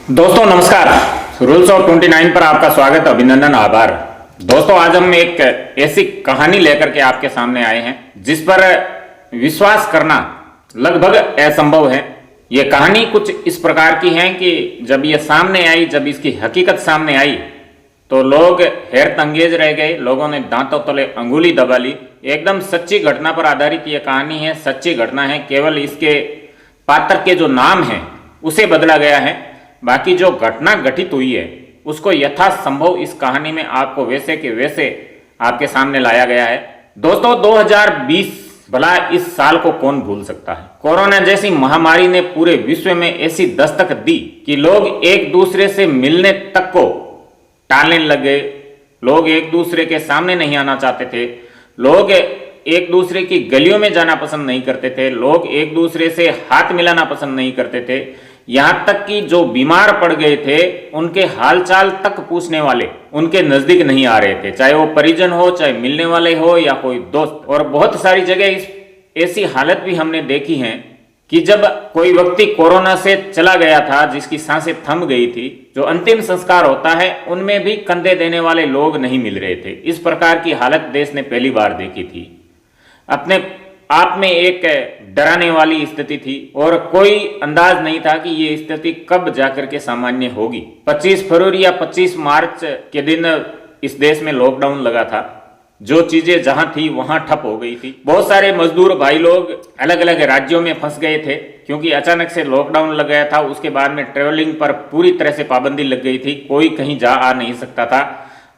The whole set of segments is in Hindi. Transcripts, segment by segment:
दोस्तों नमस्कार। रूल्स ऑफ 29 पर आपका स्वागत, अभिनंदन, आभार। दोस्तों आज हम एक ऐसी कहानी लेकर के आपके सामने आए हैं जिस पर विश्वास करना लगभग असंभव है। ये कहानी कुछ इस प्रकार की है कि जब ये सामने आई, जब इसकी हकीकत सामने आई तो लोग हैरत अंगेज रह गए। लोगों ने दांतों तले अंगुली दबा ली। एकदम सच्ची घटना पर आधारित ये कहानी है, सच्ची घटना है। केवल इसके पात्र के जो नाम है उसे बदला गया है, बाकी जो घटना घटित हुई है उसको यथासंभव इस कहानी में आपको वैसे के वैसे आपके सामने लाया गया है। दोस्तों 2020, भला इस साल को कौन भूल सकता है। कोरोना जैसी महामारी ने पूरे विश्व में ऐसी दस्तक दी कि लोग एक दूसरे से मिलने तक को टालने लग गए। लोग एक दूसरे के सामने नहीं आना चाहते थे। लोग एक दूसरे की गलियों में जाना पसंद नहीं करते थे। लोग एक दूसरे से हाथ मिलाना पसंद नहीं करते थे। यहाँ तक कि जो बीमार पड़ गए थे उनके हालचाल तक पूछने वाले उनके नजदीक नहीं आ रहे थे, चाहे वो परिजन हो, चाहे मिलने वाले हो या कोई दोस्त। और बहुत सारी जगह ऐसी हालत भी हमने देखी है कि जब कोई व्यक्ति कोरोना से चला गया था, जिसकी सांसें थम गई थी, जो अंतिम संस्कार होता है उनमें भी कंधे देने वाले लोग नहीं मिल रहे थे। इस प्रकार की हालत देश ने पहली बार देखी थी। अपने आप में एक डराने वाली स्थिति थी और कोई अंदाज नहीं था कि ये स्थिति कब जाकर के सामान्य होगी। 25 फरवरी या 25 मार्च के दिन इस देश में लॉकडाउन लगा था। जो चीजें जहां थी वहां ठप हो गई थी। बहुत सारे मजदूर भाई लोग अलग अलग राज्यों में फंस गए थे क्योंकि अचानक से लॉकडाउन लग गया था। उसके बाद में ट्रेवलिंग पर पूरी तरह से पाबंदी लग गई थी। कोई कहीं जा आ नहीं सकता था।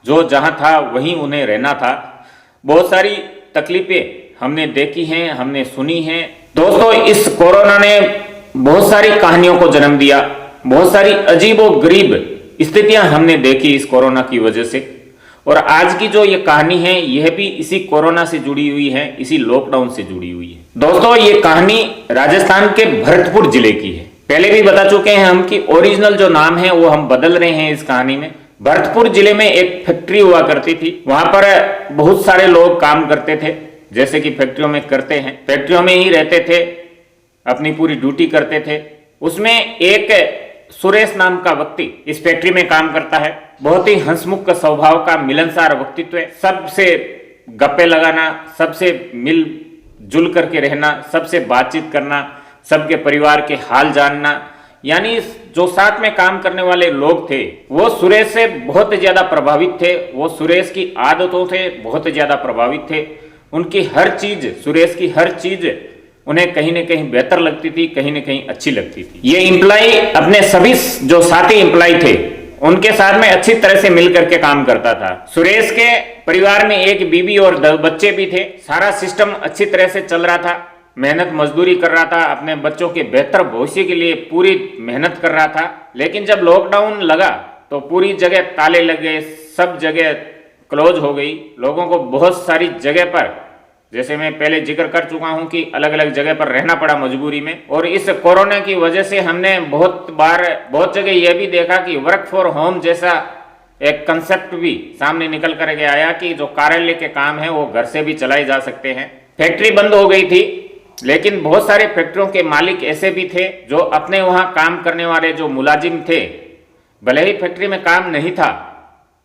जो जहां था वहीं उन्हें रहना था। बहुत सारी तकलीफें हमने देखी हैं, हमने सुनी हैं। दोस्तों इस कोरोना ने बहुत सारी कहानियों को जन्म दिया। बहुत सारी अजीब और गरीब स्थितियां हमने देखी इस कोरोना की वजह से। और आज की जो ये कहानी है यह भी इसी कोरोना से जुड़ी हुई है, इसी लॉकडाउन से जुड़ी हुई है। दोस्तों ये कहानी राजस्थान के भरतपुर जिले की है। पहले भी बता चुके हैं हम कि ओरिजिनल जो नाम है वो हम बदल रहे हैं इस कहानी में। भरतपुर जिले में एक फैक्ट्री हुआ करती थी। वहां पर बहुत सारे लोग काम करते थे, जैसे कि फैक्ट्रियों में करते हैं। फैक्ट्रियों में ही रहते थे, अपनी पूरी ड्यूटी करते थे। उसमें एक सुरेश नाम का व्यक्ति इस फैक्ट्री में काम करता है। बहुत ही हंसमुख स्वभाव का, मिलनसार व्यक्तित्व है। सबसे गप्पे लगाना, सबसे मिलजुल करके रहना, सबसे बातचीत करना, सबके परिवार के हाल जानना। यानी जो साथ में काम करने वाले लोग थे वो सुरेश से बहुत ज्यादा प्रभावित थे। वो सुरेश की आदतों से बहुत ज्यादा प्रभावित थे। उनकी हर चीज, सुरेश की हर चीज उन्हें कहीं न कहीं बेहतर लगती थी, कहीं न कहीं अच्छी लगती थी। ये एम्प्लॉय अपने सभी जो साथी एम्प्लॉय थे उनके साथ में अच्छी तरह से मिल करके काम करता था। सुरेश के परिवार में एक बीवी और 2 बच्चे भी थे। सारा सिस्टम अच्छी तरह से चल रहा था। मेहनत मजदूरी कर रहा था, अपने बच्चों के बेहतर भविष्य के लिए पूरी मेहनत कर रहा था। लेकिन जब लॉकडाउन लगा तो पूरी जगह ताले लग गए, सब जगह क्लोज हो गई। लोगों को बहुत सारी जगह पर, जैसे मैं पहले जिक्र कर चुका हूं कि अलग अलग जगह पर रहना पड़ा मजबूरी में। और इस कोरोना की वजह से हमने बहुत जगह यह भी देखा कि वर्क फॉर होम जैसा एक कंसेप्ट भी सामने निकल करके आया कि जो कार्यालय के काम है वो घर से भी चलाए जा सकते हैं। फैक्ट्री बंद हो गई थी, लेकिन बहुत सारे फैक्ट्रियों के मालिक ऐसे भी थे जो अपने वहां काम करने वाले जो मुलाजिम थे, भले ही फैक्ट्री में काम नहीं था,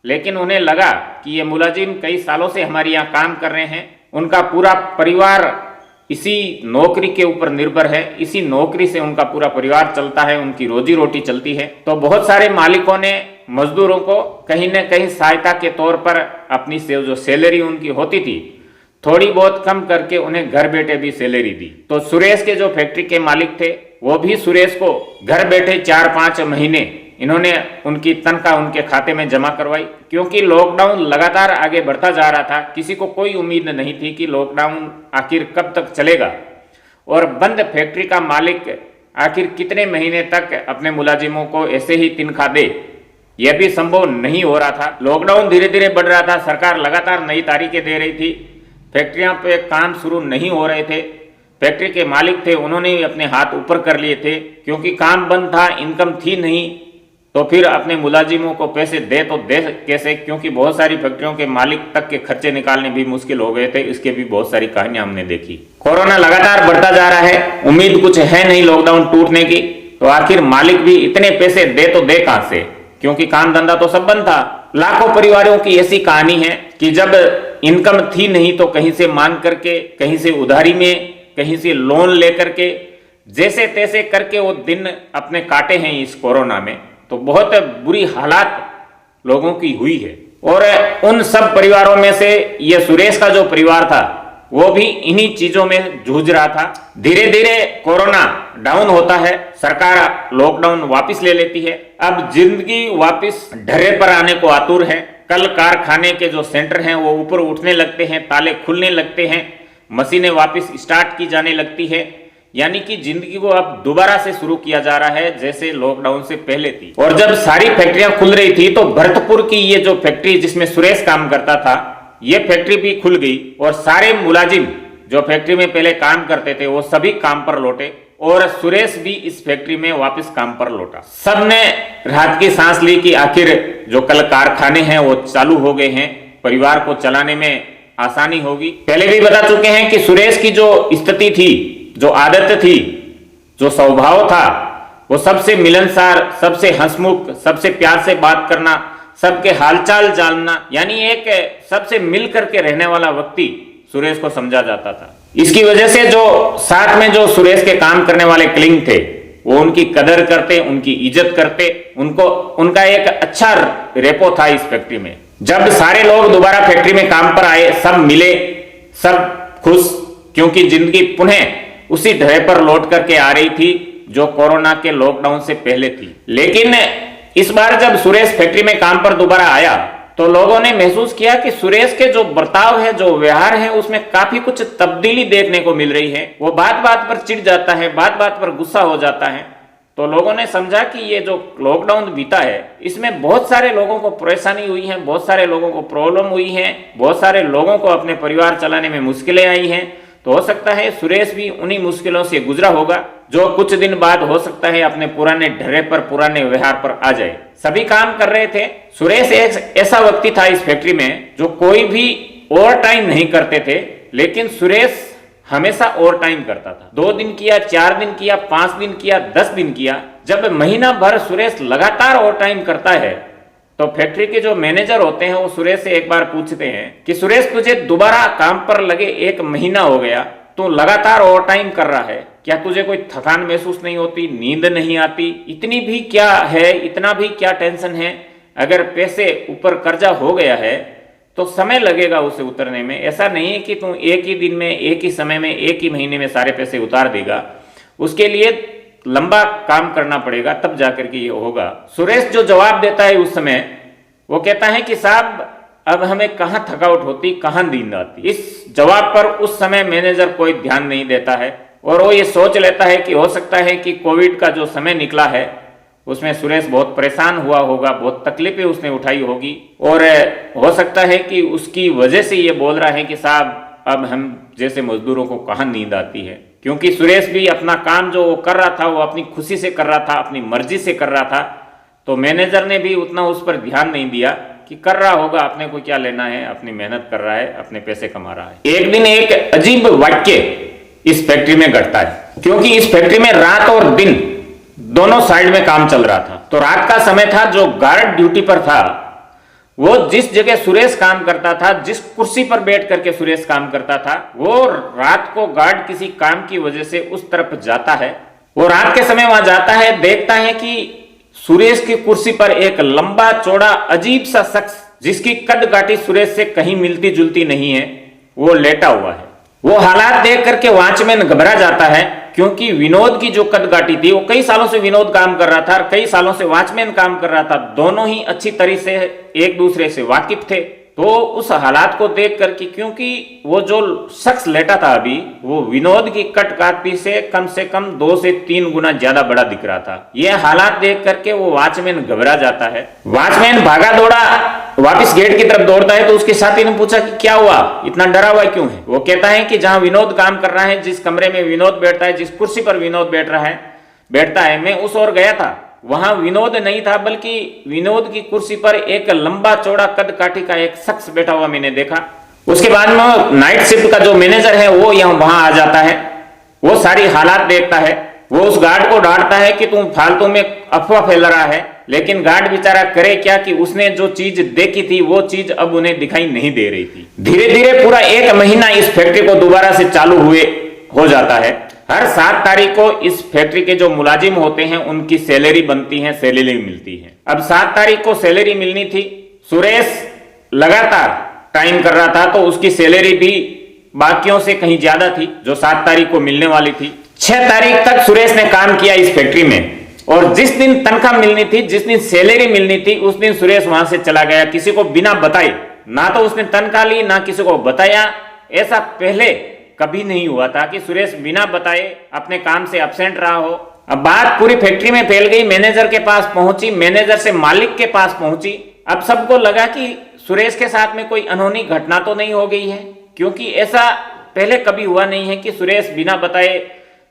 लेकिन उन्हें लगा कि ये मुलाजिम कई सालों से हमारे यहाँ काम कर रहे हैं। उनका पूरा परिवार इसी नौकरी के ऊपर निर्भर है। इसी नौकरी से उनका पूरा परिवार चलता है, उनकी रोजी रोटी चलती है। तो बहुत सारे मालिकों ने मजदूरों को कहीं न कहीं सहायता के तौर पर अपनी जो सैलरी उनकी होती थी थोड़ी बहुत कम करके उन्हें घर बैठे भी सैलरी दी। तो सुरेश के जो फैक्ट्री के मालिक थे वो भी सुरेश को घर बैठे 4-5 महीने इन्होंने उनकी तनख्वाह उनके खाते में जमा करवाई। क्योंकि लॉकडाउन लगातार आगे बढ़ता जा रहा था, किसी को कोई उम्मीद नहीं थी कि लॉकडाउन आखिर कब तक चलेगा और बंद फैक्ट्री का मालिक आखिर कितने महीने तक अपने मुलाजिमों को ऐसे ही तनख्वाह दे, यह भी संभव नहीं हो रहा था। लॉकडाउन धीरे धीरे बढ़ रहा था, सरकार लगातार नई तारीखें दे रही थी, फैक्ट्रियां पे काम शुरू नहीं हो रहे थे। फैक्ट्री के मालिक थे उन्होंने भी अपने हाथ ऊपर कर लिए थे, क्योंकि काम बंद था, इनकम थी नहीं, तो फिर अपने मुलाजिमों को पैसे दे तो दे कैसे, क्योंकि बहुत सारी फैक्ट्रियों के मालिक तक के खर्चे निकालने भी मुश्किल हो गए थे। इसके भी बहुत सारी कहानियां हमने देखी। कोरोना लगातार बढ़ता जा रहा है, उम्मीद कुछ है नहीं लॉकडाउन टूटने की, तो आखिर मालिक भी इतने पैसे दे तो दे कहां से, क्योंकि काम धंधा तो सब बंद था। लाखों परिवारों की ऐसी कहानी है कि जब इनकम थी नहीं तो कहीं से मांग करके, कहीं से उधारी में, कहीं से लोन लेकर के, जैसे तैसे करके वो दिन अपने काटे हैं इस कोरोना में। तो बहुत बुरी हालात लोगों की हुई है। और उन सब परिवारों में से ये सुरेश का जो परिवार था वो भी इन्हीं चीजों में जूझ रहा था। धीरे धीरे कोरोना डाउन होता है, सरकार लॉकडाउन वापस ले लेती है। अब जिंदगी वापस ढर्रे पर आने को आतुर है। कल कारखाने के जो सेंटर हैं वो ऊपर उठने लगते हैं, ताले खुलने लगते हैं, मशीनें वापस स्टार्ट की जाने लगती है। यानी कि जिंदगी को अब दोबारा से शुरू किया जा रहा है जैसे लॉकडाउन से पहले थी। और जब सारी फैक्ट्रियां खुल रही थी तो भरतपुर की ये जो फैक्ट्री जिसमें सुरेश काम करता था, ये फैक्ट्री भी खुल गई और सारे मुलाजिम जो फैक्ट्री में पहले काम करते थे वो सभी काम पर लौटे और सुरेश भी इस फैक्ट्री में वापस काम पर लौटा। सबने राहत की सांस ली कि आखिर जो कल कारखाने हैं वो चालू हो गए हैं, परिवार को चलाने में आसानी होगी। पहले भी बता चुके हैं कि सुरेश की जो स्थिति थी, जो आदत थी, जो स्वभाव था, वो सबसे मिलनसार, सबसे हंसमुख, सबसे प्यार से बात करना, सबके हालचाल जानना, यानी एक सबसे मिल करके रहने वाला व्यक्ति सुरेश को समझा जाता था। इसकी वजह से जो साथ में जो सुरेश के काम करने वाले क्लिंग थे वो उनकी कदर करते, उनकी इज्जत करते, उनका एक अच्छा रेपो था इस फैक्ट्री में। जब सारे लोग दोबारा फैक्ट्री में काम पर आए, सब मिले, सब खुश, क्योंकि जिंदगी पुनः उसी ढर्रे पर लौट करके आ रही थी जो कोरोना के लॉकडाउन से पहले थी। लेकिन इस बार जब सुरेश फैक्ट्री में काम पर दोबारा आया तो लोगों ने महसूस किया कि सुरेश के जो बर्ताव है, जो व्यवहार है, उसमें काफी कुछ तब्दीली देखने को मिल रही है। वो बात बात पर चिढ़ जाता है, बात बात पर गुस्सा हो जाता है। तो लोगों ने समझा कि ये जो लॉकडाउन बीता है इसमें बहुत सारे लोगों को परेशानी हुई है, बहुत सारे लोगों को प्रॉब्लम हुई है, बहुत सारे लोगों को अपने परिवार चलाने में मुश्किलें आई हैं। तो हो सकता है सुरेश भी उन्हीं मुश्किलों से गुजरा होगा, जो कुछ दिन बाद हो सकता है अपने पुराने ढर्रे पर, पुराने व्यवहार पर आ जाए। सभी काम कर रहे थे। सुरेश एक ऐसा व्यक्ति था इस फैक्ट्री में जो कोई भी ओवर टाइम नहीं करते थे, लेकिन सुरेश हमेशा ओवर टाइम करता था। 2 दिन किया, 4 दिन किया, 5 दिन किया, 10 दिन किया। जब महीना भर सुरेश लगातार ओवर टाइम करता है तो फैक्ट्री के जो मैनेजर होते हैं वो सुरेश से एक बार पूछते हैं कि सुरेश, तुझे दोबारा काम पर लगे 1 महीना हो गया, तू लगातार ओवर टाइम कर रहा है, क्या तुझे कोई थकान महसूस नहीं होती, नींद नहीं आती? इतनी भी क्या है, इतना भी क्या टेंशन है? अगर पैसे ऊपर कर्जा हो गया है तो समय लगेगा उसे उतरने में। ऐसा नहीं है कि तू एक ही दिन में, एक ही समय में, एक ही महीने में सारे पैसे उतार देगा। उसके लिए लंबा काम करना पड़ेगा, तब जाकर के ये होगा। सुरेश जो जवाब देता है उस समय, वो कहता है कि साहब अब हमें कहाँ थकावट होती, कहाँ नींद आती। इस जवाब पर उस समय मैनेजर कोई ध्यान नहीं देता है और वो ये सोच लेता है कि हो सकता है कि कोविड का जो समय निकला है उसमें सुरेश बहुत परेशान हुआ होगा, बहुत तकलीफें उसने उठाई होगी और हो सकता है कि उसकी वजह से ये बोल रहा है कि साहब अब हम जैसे मजदूरों को कहाँ नींद आती है। क्योंकि सुरेश भी अपना काम जो वो कर रहा था वो अपनी खुशी से कर रहा था, अपनी मर्जी से कर रहा था। तो मैनेजर ने भी उतना उस पर ध्यान नहीं दिया कि कर रहा होगा, अपने को क्या लेना है, अपनी मेहनत कर रहा है, अपने पैसे कमा रहा है। एक दिन एक अजीब वाक्य इस फैक्ट्री में घटता है, क्योंकि इस फैक्ट्री में रात और दिन दोनों साइड में काम चल रहा था। तो रात का समय था, जो गार्ड ड्यूटी पर था वो जिस जगह सुरेश काम करता था, जिस कुर्सी पर बैठ करके सुरेश काम करता था, वो रात को गार्ड किसी काम की वजह से उस तरफ जाता है। वो रात के समय वहां जाता है, देखता है कि सुरेश की कुर्सी पर एक लंबा चौड़ा अजीब सा शख्स, जिसकी कद काठी सुरेश से कहीं मिलती जुलती नहीं है, वो लेटा हुआ है। वो हालात देख करके वॉचमैन घबरा जाता है, क्योंकि विनोद की जो कदकाठी थी, वो कई सालों से विनोद काम कर रहा था और कई सालों से वॉचमैन काम कर रहा था। दोनों ही अच्छी तरह से एक दूसरे से वाकिफ थे। तो उस हालात को देख करके, क्योंकि वो जो शख्स लेटा था अभी, वो विनोद की कदकाठी से कम 2 से 3 गुना ज्यादा बड़ा दिख रहा था। ये हालात देख करके वो वॉचमैन घबरा जाता है। वॉचमैन भागा दौड़ा वापस गेट की तरफ दौड़ता है। तो उसके साथी ने पूछा कि क्या हुआ, इतना डरा हुआ क्यों है? वो कहता है कि जहां विनोद काम कर रहा है, जिस कमरे में विनोद बैठता है, जिस कुर्सी पर विनोद बैठता है, मैं उस ओर गया था, वहां विनोद नहीं था, बल्कि विनोद की कुर्सी पर एक लंबा चौड़ा कद काठी का एक शख्स बैठा हुआ मैंने देखा। उसके बाद में नाइट शिफ्ट का जो मैनेजर है वो वहां आ जाता है। वो सारी हालात देखता है। वो उस गार्ड को डांटता है कि तुम फालतू में अफवाह फैला रहा है, लेकिन गार्ड बेचारा करे क्या कि उसने जो चीज देखी थी वो चीज अब उन्हें दिखाई नहीं दे रही थी। धीरे धीरे पूरा 1 महीना इस फैक्ट्री को दोबारा से चालू हुए हो जाता है। हर 7 तारीख को इस फैक्ट्री के जो मुलाजिम होते हैं उनकी सैलरी बनती है, सैलरी मिलती है। अब 7 तारीख को सैलरी मिलनी थी। सुरेश लगातार टाइम कर रहा था तो उसकी सैलरी भी बाकियों से कहीं ज्यादा थी जो 7 तारीख को मिलने वाली थी। 6 तारीख तक सुरेश ने काम किया इस फैक्ट्री में और जिस दिन तनख्वाह मिलनी थी, जिस दिन सैलरी मिलनी थी, उस दिन सुरेश वहां से चला गया किसी को बिना बताए। ना तो उसने तनख्वाह ली ना किसी को बताया। ऐसा पहले कभी नहीं हुआ था कि सुरेश बिना बताए अपने काम से एब्सेंट रहा हो। अब बात पूरी फैक्ट्री में फैल गई, मैनेजर के पास पहुंची, मैनेजर से मालिक के पास पहुंची। अब सबको लगा कि सुरेश के साथ में कोई अनहोनी घटना तो नहीं हो गई है, क्योंकि ऐसा पहले कभी हुआ नहीं है कि सुरेश बिना बताए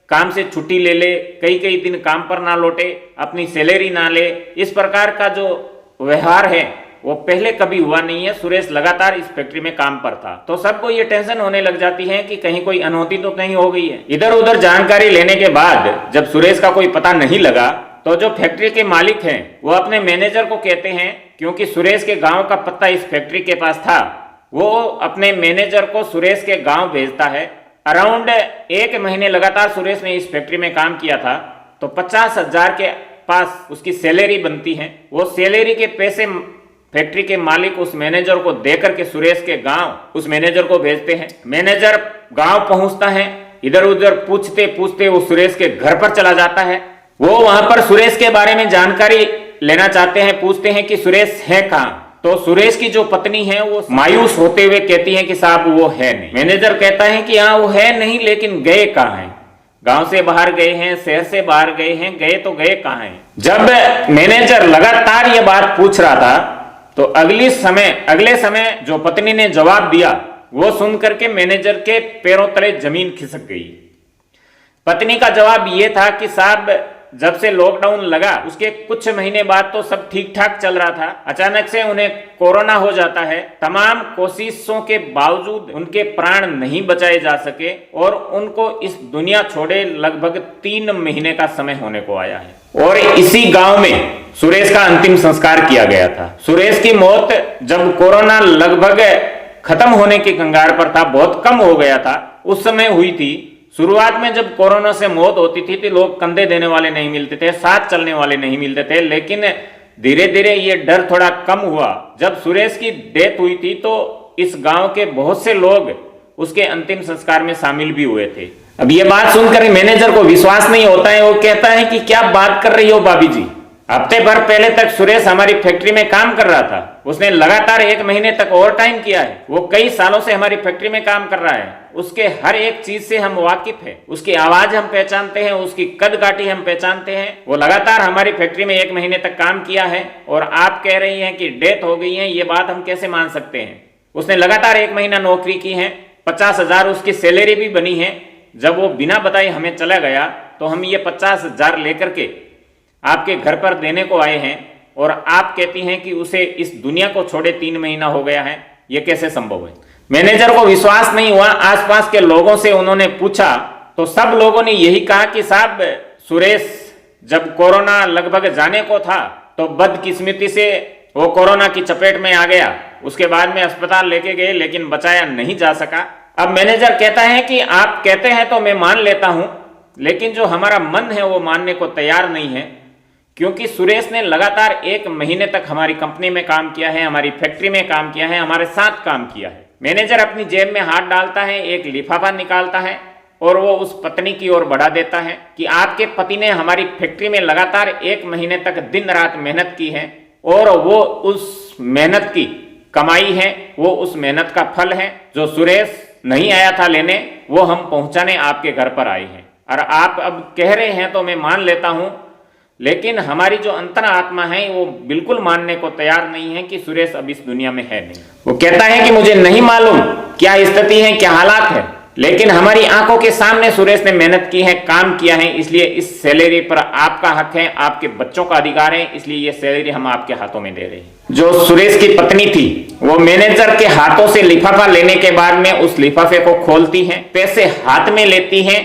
काम से छुट्टी ले ले, कई कई दिन काम पर ना लौटे, अपनी सैलरी ना ले। इस प्रकार का जो व्यवहार है वो पहले कभी हुआ नहीं है। सुरेश लगातार इस फैक्ट्री में काम पर था, तो सबको ये टेंशन होने लग जाती है कि कहीं कोई अनहोनी तो नहीं हो गई है। इधर उधर जानकारी लेने के बाद जब सुरेश का कोई पता नहीं लगा तो जो फैक्ट्री के मालिक हैं वो अपने मैनेजर को कहते हैं, क्योंकि सुरेश के गांव का पता इस फैक्ट्री के पास था, वो अपने मैनेजर को सुरेश के गांव भेजता है। अराउंड 1 महीने लगातार सुरेश ने इस फैक्ट्री में काम किया था तो 50,000 के पास उसकी सैलरी बनती है। वो सैलरी के पैसे फैक्ट्री के मालिक उस मैनेजर को देकर के सुरेश के गांव उस मैनेजर को भेजते हैं। मैनेजर गांव पहुंचता है, इधर उधर पूछते पूछते वो सुरेश के घर पर चला जाता है। वो वहां पर सुरेश के बारे में जानकारी लेना चाहते हैं, पूछते हैं कि सुरेश है कहाँ। तो सुरेश की जो पत्नी है वो मायूस होते हुए कहती है कि साहब वो है नहीं। मैनेजर कहता है कि हाँ वो है नहीं, लेकिन गए कहाँ हैं? गांव से बाहर गए हैं, शहर से बाहर गए हैं, गए तो गए कहाँ हैं? जब मैनेजर लगातार ये बात पूछ रहा था तो अगले समय जो पत्नी ने जवाब दिया वो सुनकर के मैनेजर के पैरों तले जमीन खिसक गई। पत्नी का जवाब ये था कि साहब जब से लॉकडाउन लगा उसके कुछ महीने बाद तो सब ठीक ठाक चल रहा था, अचानक से उन्हें कोरोना हो जाता है। तमाम कोशिशों के बावजूद उनके प्राण नहीं बचाए जा सके और उनको इस दुनिया छोड़े लगभग 3 महीने का समय होने को आया है। और इसी गांव में सुरेश का अंतिम संस्कार किया गया था। सुरेश की मौत जब कोरोना लगभग खत्म होने की कगार पर था, बहुत कम हो गया था, उस समय हुई थी। शुरुआत में जब कोरोना से मौत होती थी तो लोग कंधे देने वाले नहीं मिलते थे, साथ चलने वाले नहीं मिलते थे, लेकिन धीरे धीरे ये डर थोड़ा कम हुआ। जब सुरेश की डेथ हुई थी तो इस गांव के बहुत से लोग उसके अंतिम संस्कार में शामिल भी हुए थे। अब ये बात सुनकर मैनेजर को विश्वास नहीं होता है। वो कहता है कि क्या बात कर रही हो भाभी जी, हफ्ते भर पहले तक सुरेश हमारी फैक्ट्री में काम कर रहा था, उसने लगातार 1 महीने तक ओवर टाइम किया है, वो कई सालों से हमारी फैक्ट्री में काम कर रहा है, उसके हर एक चीज से हम वाकिफ हैं, उसकी आवाज हम पहचानते हैं, उसकी कद काठी हम पहचानते हैं। वो लगातार हमारी फैक्ट्री में 1 महीने तक काम किया है और आप कह रही हैं कि डेथ हो गई है, ये बात हम कैसे मान सकते हैं? उसने लगातार 1 महीना नौकरी की है, 50,000 उसकी सैलरी भी बनी है। जब वो बिना बताए हमें चला गया तो हम ये 50,000 लेकर के आपके घर पर देने को आए हैं और आप कहती हैं कि उसे इस दुनिया को छोड़े 3 महीना हो गया है, ये कैसे संभव है? मैनेजर को विश्वास नहीं हुआ। आसपास के लोगों से उन्होंने पूछा तो सब लोगों ने यही कहा कि साहब सुरेश जब कोरोना लगभग जाने को था तो बदकिस्मती से वो कोरोना की चपेट में आ गया, उसके बाद में अस्पताल लेके गए लेकिन बचाया नहीं जा सका। अब मैनेजर कहता है कि आप कहते हैं तो मैं मान लेता हूं, लेकिन जो हमारा मन है वो मानने को तैयार नहीं है, क्योंकि सुरेश ने लगातार 1 महीने तक हमारी कंपनी में काम किया है, हमारी फैक्ट्री में काम किया है, हमारे साथ काम किया है। मैनेजर अपनी जेब में हाथ डालता है, एक लिफाफा निकालता है और वो उस पत्नी की ओर बढ़ा देता है कि आपके पति ने हमारी फैक्ट्री में लगातार 1 महीने तक दिन रात मेहनत की है और वो उस मेहनत की कमाई है, वो उस मेहनत का फल है। जो सुरेश नहीं आया था लेने, वो हम पहुंचाने आपके घर पर आए हैं। और आप अब कह रहे हैं तो मैं मान लेता हूं, लेकिन हमारी जो अंतरा आत्मा है वो बिल्कुल मानने को तैयार नहीं है कि सुरेश अब इस दुनिया में है नहीं। वो कहता है कि मुझे नहीं मालूम क्या स्थिति है, क्या हालात है, लेकिन हमारी आंखों के सामने सुरेश ने मेहनत की है, काम किया है, इसलिए इस सैलरी पर आपका हक है, आपके बच्चों का अधिकार है, इसलिए ये सैलरी हम आपके हाथों में दे रहे हैं। जो सुरेश की पत्नी थी वो मैनेजर के हाथों से लिफाफा लेने के बाद में उस लिफाफे को खोलती है, पैसे हाथ में लेती है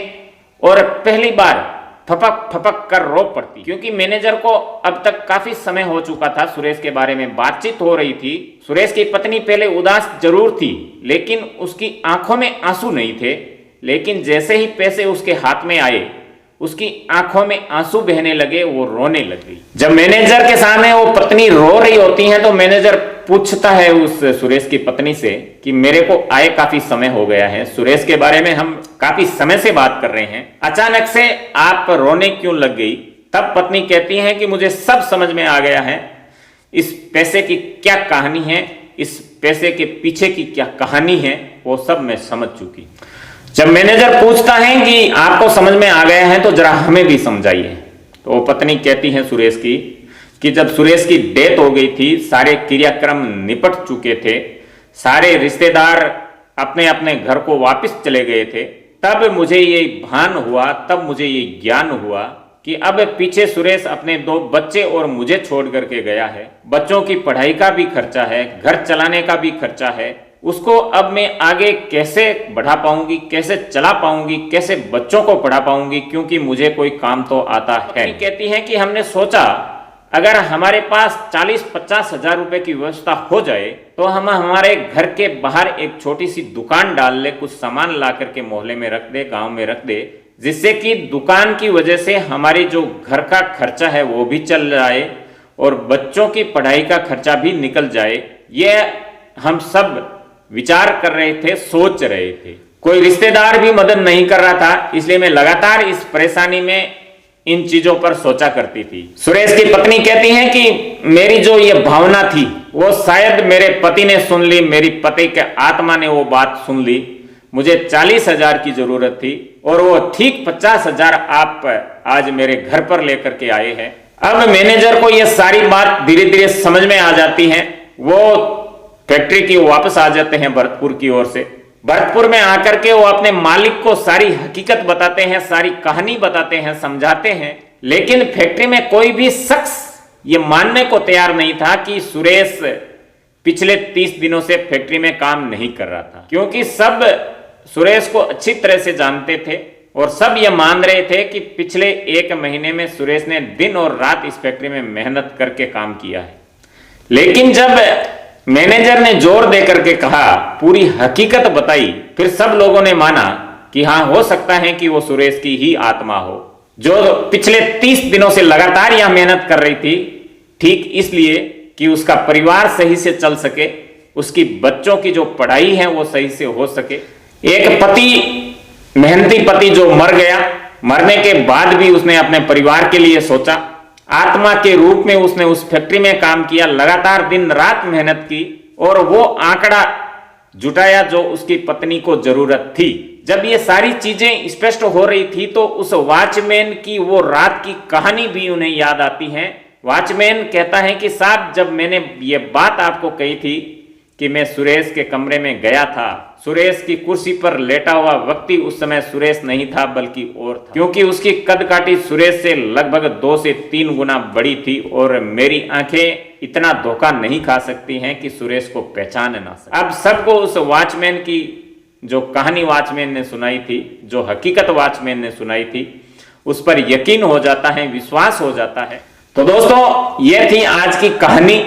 और पहली बार फपक फपक कर रो पड़ती, क्योंकि मैनेजर को अब तक काफी समय हो चुका था सुरेश के बारे में बातचीत हो रही थी। सुरेश की पत्नी पहले उदास जरूर थी, लेकिन उसकी आंखों में आंसू नहीं थे। लेकिन जैसे ही पैसे उसके हाथ में आए, उसकी आंखों में आंसू बहने लगे, वो रोने लगी। जब मैनेजर के सामने वो पत्नी रो रही होती है तो मैनेजर पूछता है उस सुरेश की पत्नी से कि मेरे को आए काफी समय हो गया है, सुरेश के बारे में हम काफी समय से बात कर रहे हैं, अचानक से आप रोने क्यों लग गई? तब पत्नी कहती है कि मुझे सब समझ में आ गया है, इस पैसे की क्या कहानी है, इस पैसे के पीछे की क्या कहानी है, वो सब मैं समझ चुकी। जब मैनेजर पूछता है कि आपको समझ में आ गया है तो जरा हमें भी समझाइए, तो वो पत्नी कहती है सुरेश की कि जब सुरेश की डेथ हो गई थी, सारे क्रियाक्रम निपट चुके थे, सारे रिश्तेदार अपने अपने घर को वापस चले गए थे, तब मुझे ये भान हुआ, तब मुझे ये ज्ञान हुआ कि अब पीछे सुरेश अपने 2 बच्चे और मुझे छोड़ करके गया है। बच्चों की पढ़ाई का भी खर्चा है, घर चलाने का भी खर्चा है, उसको अब मैं आगे कैसे बढ़ा पाऊंगी, कैसे चला पाऊंगी, कैसे बच्चों को पढ़ा पाऊंगी, क्योंकि मुझे कोई काम तो आता है। कहती है कि हमने सोचा अगर हमारे पास 40-50 हजार रुपए की व्यवस्था हो जाए तो हम हमारे घर के बाहर एक छोटी सी दुकान डाल ले, कुछ सामान ला करके मोहल्ले में रख दे, गांव में रख दे, जिससे कि दुकान की वजह से हमारी जो घर का खर्चा है वो भी चल जाए और बच्चों की पढ़ाई का खर्चा भी निकल जाए। ये हम सब विचार कर रहे थे, सोच रहे थे। कोई रिश्तेदार भी मदद नहीं कर रहा था, इसलिए मैं लगातार इस परेशानी में इन चीजों पर सोचा करती थी। सुरेश की पत्नी कहती हैं कि मेरी जो ये भावना थी वो शायद मेरे पति ने सुन ली, मेरी पति के आत्मा ने वो बात सुन ली। मुझे 40 हजार की जरूरत थी और वो ठीक 50 हजार आप आज मेरे घर पर लेकर के आए हैं। अब मैनेजर को ये सारी बात धीरे धीरे समझ में आ जाती है। वो फैक्ट्री की वापस आ जाते हैं भरतपुर की ओर से। भरतपुर में आकर के वो अपने मालिक को सारी हकीकत बताते हैं, सारी कहानी बताते हैं, समझाते हैं, लेकिन फैक्ट्री में कोई भी शख्स ये मानने को तैयार नहीं था कि सुरेश पिछले 30 दिनों से फैक्ट्री में काम नहीं कर रहा था, क्योंकि सब सुरेश को अच्छी तरह से जानते थे और सब ये मान रहे थे कि पिछले 1 महीने में सुरेश ने दिन और रात इस फैक्ट्री में मेहनत करके काम किया है। लेकिन जब मैनेजर ने जोर देकर के कहा, पूरी हकीकत बताई, फिर सब लोगों ने माना कि हाँ, हो सकता है कि वो सुरेश की ही आत्मा हो, जो पिछले 30 दिनों से लगातार यह मेहनत कर रही थी, ठीक इसलिए कि उसका परिवार सही से चल सके, उसकी बच्चों की जो पढ़ाई है वो सही से हो सके। एक पति, मेहनती पति जो मर गया, मरने के बाद भी उसने अपने परिवार के लिए सोचा, आत्मा के रूप में उसने उस फैक्ट्री में काम किया, लगातार दिन रात मेहनत की और वो आंकड़ा जुटाया जो उसकी पत्नी को जरूरत थी। जब ये सारी चीजें स्पष्ट हो रही थी तो उस वॉचमैन की वो रात की कहानी भी उन्हें याद आती है। वॉचमैन कहता है कि साहब, जब मैंने ये बात आपको कही थी कि मैं सुरेश के कमरे में गया था, सुरेश की कुर्सी पर लेटा हुआ व्यक्ति उस समय सुरेश नहीं था बल्कि और था, क्योंकि उसकी कद काठी सुरेश से लगभग 2 से 3 गुना बड़ी थी और मेरी आंखें इतना धोखा नहीं खा सकती हैं कि सुरेश को पहचान ना सके। अब सबको उस वॉचमैन की जो कहानी वॉचमैन ने सुनाई थी, जो हकीकत वॉचमैन ने सुनाई थी, उस पर यकीन हो जाता है, विश्वास हो जाता है। तो दोस्तों, ये थी आज की कहानी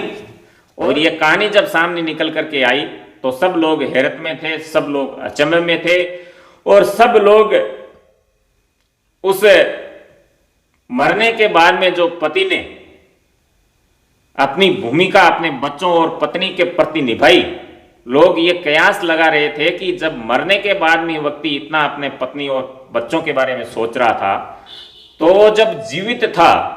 और ये कहानी जब सामने निकल करके आई तो सब लोग हैरत में थे, सब लोग अचंभे में थे और सब लोग उस मरने के बाद में जो पति ने अपनी भूमिका अपने बच्चों और पत्नी के प्रति निभाई, लोग ये कयास लगा रहे थे कि जब मरने के बाद में व्यक्ति इतना अपने पत्नी और बच्चों के बारे में सोच रहा था, तो जब जीवित था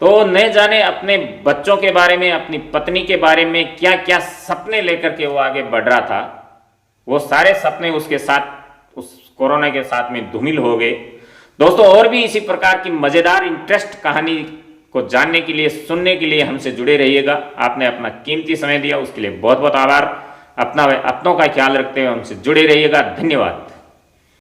तो न जाने अपने बच्चों के बारे में, अपनी पत्नी के बारे में क्या क्या सपने लेकर के वो आगे बढ़ रहा था। वो सारे सपने उसके साथ, उस कोरोना के साथ में धूमिल हो गए। दोस्तों, और भी इसी प्रकार की मजेदार इंटरेस्ट कहानी को जानने के लिए, सुनने के लिए हमसे जुड़े रहिएगा। आपने अपना कीमती समय दिया, उसके लिए बहुत बहुत आभार। अपनों का ख्याल रखते हुए हमसे जुड़े रहिएगा। धन्यवाद।